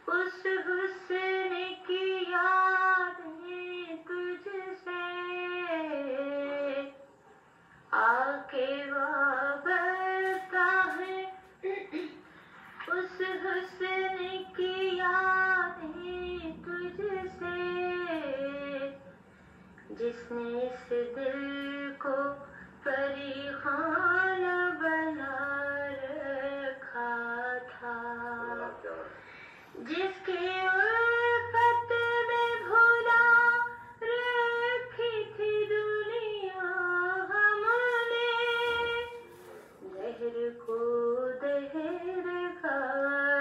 उस हुस्न की यादें तुझसे आके वाबस्ता है। उस हुस्न की यादें तुझसे जिसने इस दिल को फरीखाना बना रखा था, जिसकी उल्फत में भुला रखी थी दुनिया हमने, जहर को दहर का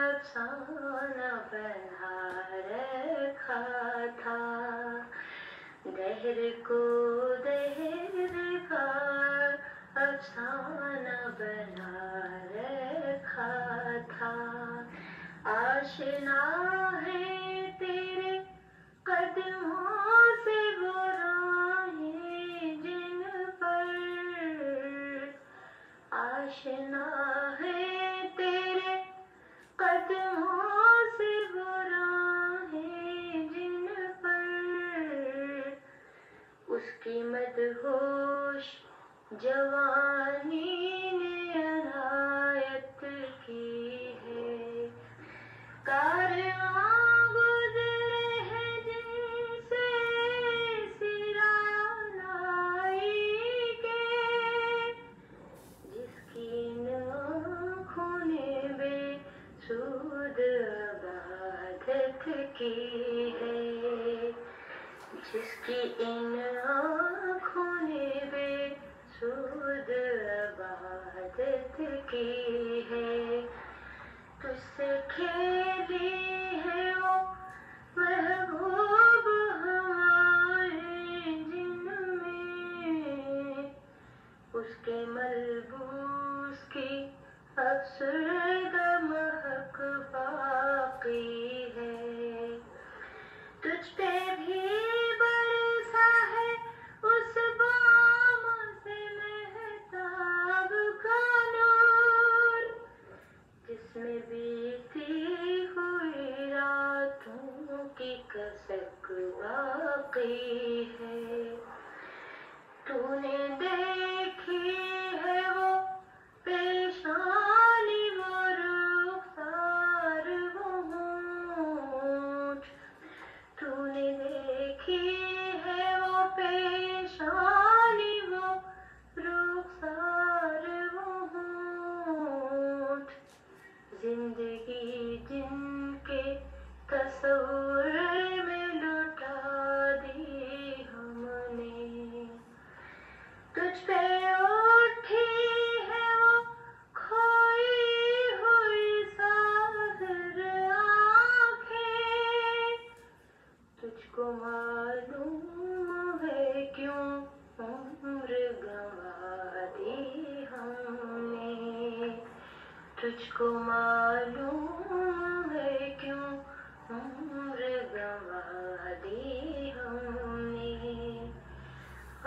अफसाना बना रखा था, दहर को दहर का अफसाना बना रखा था। आशना है तेरे कदमों से वो राहें जिन पर, आशना है तेरे कदमों से वो राहें जिन पर, उसकी मदहोश जवानी ने अनायत की है। कारवां गुज़रे हैं जिनसे सिरानाई के, जिसकी इन आँखों ने बेसुध इबादत की है, जिसकी इन आँखों ने बेसुध इबादत की है। तुझसे खेली है वो महबूब हमारे जिनमें, उसके मलबूस की अफसरदा महक बाकी है। तुझ पे भी बरसा है उस बाम से महताब का नूर, जिसमें बीती हुई रातों की कसक बाकी है। तूने देखी है वो पेशानी वो रुखसार वो होंठ, तूने देखी है वो पेशानी वो रुखसार वो होंठ, जिंदगी जिनके तस्वुर में लुटा दी हमने, तुझ पे उठी है वो खोई हुई साहिर आँखें, तुझको मालूम है क्यों उम्र गंवा दी हमने, तुझको मालूम है क्यों उम्र गंवा दी हमने,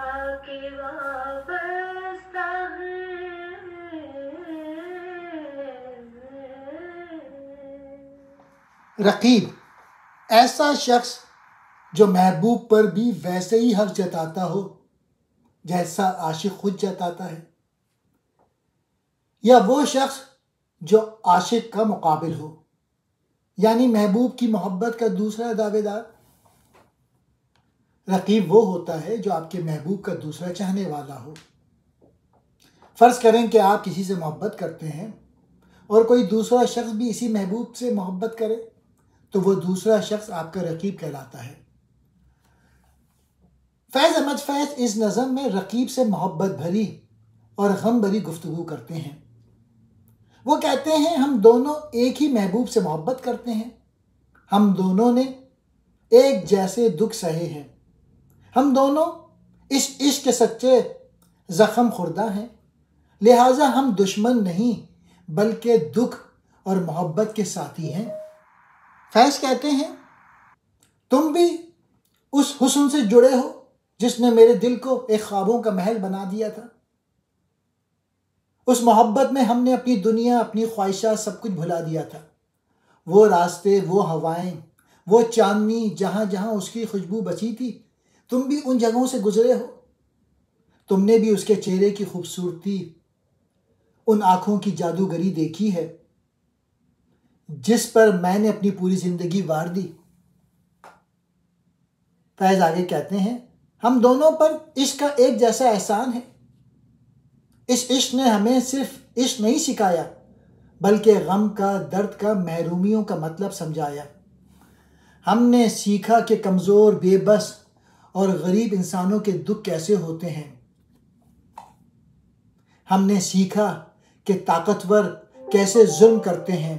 आके वाबस्ता है। रकीब ऐसा शख्स जो महबूब पर भी वैसे ही हक जताता हो जैसा आशिक खुद जताता है, या वो शख्स जो आशिक का मुकाबिल हो, यानी महबूब की मोहब्बत का दूसरा दावेदार। रकीब वो होता है जो आपके महबूब का दूसरा चाहने वाला हो। फ़र्ज़ करें कि आप किसी से मोहब्बत करते हैं और कोई दूसरा शख्स भी इसी महबूब से मोहब्बत करे, तो वो दूसरा शख्स आपका रकीब कहलाता है। फैज़ अहमद फैज़ इस नज़म में रकीब से मोहब्बत भरी और गम भरी गुफ्तगू करते हैं। वो कहते हैं हम दोनों एक ही महबूब से मोहब्बत करते हैं, हम दोनों ने एक जैसे दुख सहे हैं, हम दोनों इस इश्क के सच्चे ज़ख्म खुर्दा हैं, लिहाजा हम दुश्मन नहीं बल्कि दुख और मोहब्बत के साथी हैं। फैज़ कहते हैं तुम भी उस हुस्न से जुड़े हो जिसने मेरे दिल को एक ख्वाबों का महल बना दिया था। उस मोहब्बत में हमने अपनी दुनिया, अपनी ख्वाहिशात सब कुछ भुला दिया था। वो रास्ते, वो हवाएं, वो चांदनी जहां जहां उसकी खुशबू बची थी, तुम भी उन जगहों से गुजरे हो। तुमने भी उसके चेहरे की खूबसूरती, उन आंखों की जादूगरी देखी है जिस पर मैंने अपनी पूरी जिंदगी वार दी। फैज आगे कहते हैं, हम दोनों पर इश्क का एक जैसा एहसान है। इस इश्क ने हमें सिर्फ इश्क नहीं सिखाया, बल्कि गम का, दर्द का, महरूमियों का मतलब समझाया। हमने सीखा कि कमज़ोर, बेबस और गरीब इंसानों के दुख कैसे होते हैं। हमने सीखा कि ताकतवर कैसे जुल्म करते हैं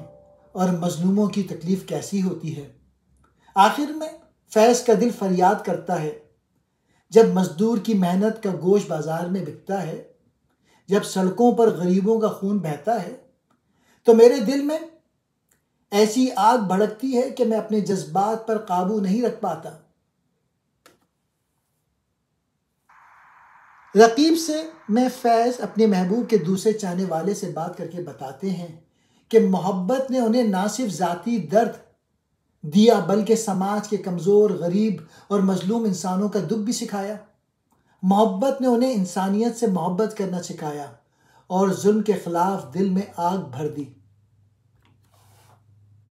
और मजलूमों की तकलीफ कैसी होती है। आखिर में फैज़ का दिल फरियाद करता है, जब मजदूर की मेहनत का गोश्त बाजार में बिकता है, जब सड़कों पर गरीबों का खून बहता है, तो मेरे दिल में ऐसी आग भड़कती है कि मैं अपने जज्बात पर काबू नहीं रख पाता। रकीब से मैं फैज़ अपने महबूब के दूसरे चाहने वाले से बात करके बताते हैं कि मोहब्बत ने उन्हें ना सिर्फ ज़ाती दर्द दिया, बल्कि समाज के कमज़ोर, गरीब और मजलूम इंसानों का दुख भी सिखाया। मोहब्बत ने उन्हें इंसानियत से मोहब्बत करना सिखाया और जुल्म के खिलाफ दिल में आग भर दी।